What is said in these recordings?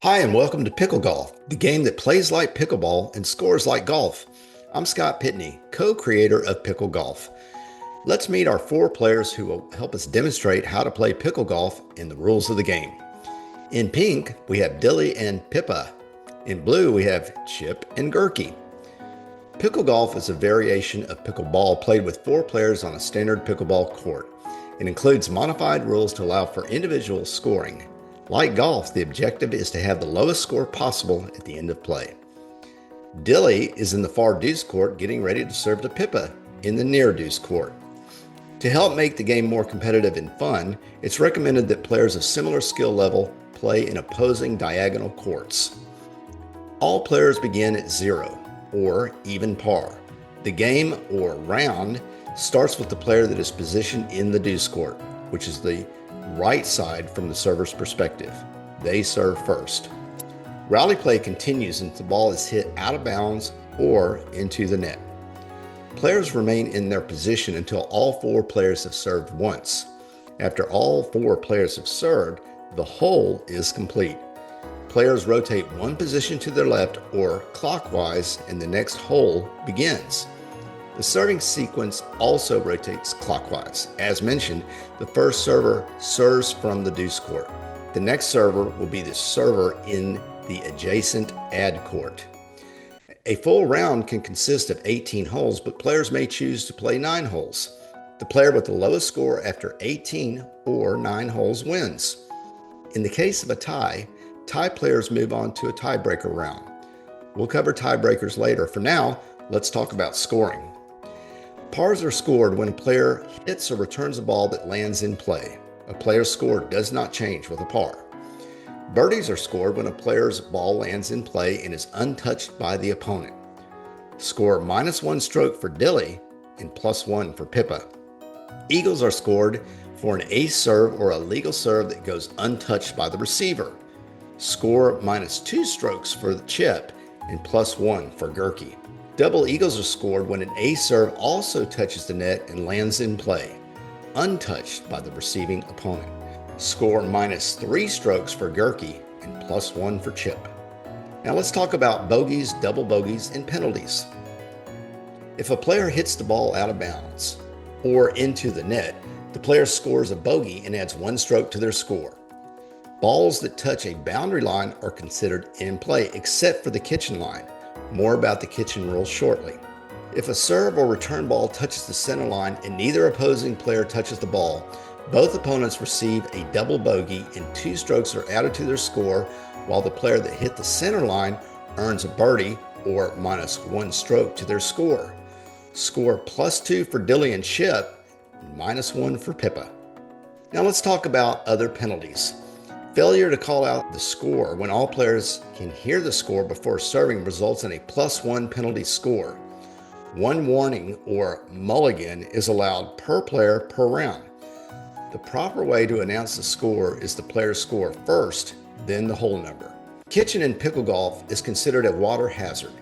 Hi, and welcome to PickleGolf, the game that plays like pickleball and scores like golf. I'm Scott Pitney, co-creator of PickleGolf. Let's meet our four players who will help us demonstrate how to play pickleball and the rules of the game. In pink, we have Dilly and Pippa. In blue, we have Chip and Gurky. Picklegolf is a variation of pickleball played with four players on a standard pickleball court. It includes modified rules to allow for individual scoring. Like golf, the objective is to have the lowest score possible at the end of play. Dilly is in the far deuce court getting ready to serve to Pippa in the near deuce court. To help make the game more competitive and fun, it's recommended that players of similar skill level play in opposing diagonal courts. All players begin at 0, or even par. The game, or round, starts with the player that is positioned in the deuce court, which is the right side from the server's perspective. They serve first. Rally play continues until the ball is hit out of bounds or into the net. Players remain in their position until all four players have served once. After all four players have served, the hole is complete. Players rotate one position to their left or clockwise and the next hole begins. The serving sequence also rotates clockwise. As mentioned, the first server serves from the deuce court. The next server will be the server in the adjacent ad court. A full round can consist of 18 holes, but players may choose to play 9 holes. The player with the lowest score after 18 or 9 holes wins. In the case of a tie players move on to a tiebreaker round. We'll cover tiebreakers later. For now, let's talk about scoring. Pars are scored when a player hits or returns a ball that lands in play. A player's score does not change with a par. Birdies are scored when a player's ball lands in play and is untouched by the opponent. Score -1 stroke for Dilly and +1 for Pippa. Eagles are scored for an ace serve or a legal serve that goes untouched by the receiver. Score -2 strokes for the Chip and +1 for Gurky. Double eagles are scored when an ace serve also touches the net and lands in play, untouched by the receiving opponent. Score -3 strokes for Gurky and +1 for Chip. Now let's talk about bogeys, double bogeys, and penalties. If a player hits the ball out of bounds or into the net, the player scores a bogey and adds 1 stroke to their score. Balls that touch a boundary line are considered in play, except for the kitchen line. More about the kitchen rules shortly. If a serve or return ball touches the center line and neither opposing player touches the ball, both opponents receive a double bogey and 2 strokes are added to their score, while the player that hit the center line earns a birdie or -1 stroke to their score. Score +2 for Dilly and Chip and -1 for Pippa. Now let's talk about other penalties. Failure to call out the score when all players can hear the score before serving results in a +1 penalty score. 1 warning or mulligan is allowed per player per round. The proper way to announce the score is the player's score first, then the hole number. Kitchen in pickleball is considered a water hazard.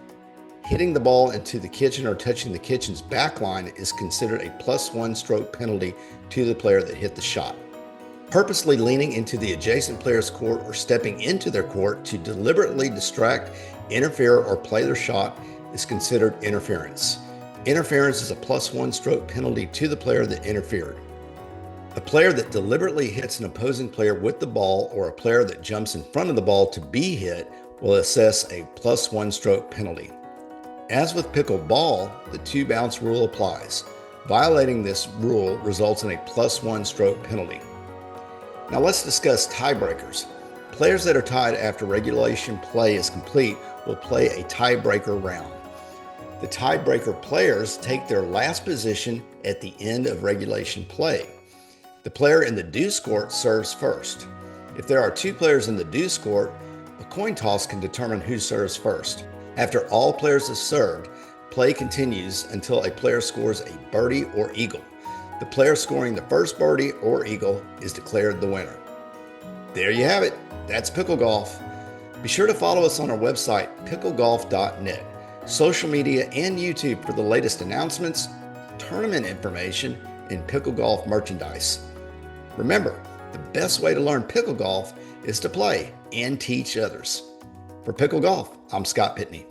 Hitting the ball into the kitchen or touching the kitchen's back line is considered a +1 stroke penalty to the player that hit the shot. Purposely leaning into the adjacent player's court or stepping into their court to deliberately distract, interfere, or play their shot is considered interference. Interference is a +1 stroke penalty to the player that interfered. A player that deliberately hits an opposing player with the ball or a player that jumps in front of the ball to be hit will assess a +1 stroke penalty. As with pickleball, the 2 bounce rule applies. Violating this rule results in a +1 stroke penalty. Now let's discuss tiebreakers. Players that are tied after regulation play is complete will play a tiebreaker round. The tiebreaker players take their last position at the end of regulation play. The player in the deuce court serves first. If there are 2 players in the deuce court, a coin toss can determine who serves first. After all players have served, play continues until a player scores a birdie or eagle. The player scoring the first birdie or eagle is declared the winner. There you have it. That's PickleGolf. Be sure to follow us on our website, PickleGolf.net, social media, and YouTube for the latest announcements, tournament information, and PickleGolf merchandise. Remember, the best way to learn pickle golf is to play and teach others. For Pickle Golf, I'm Scott Pitney.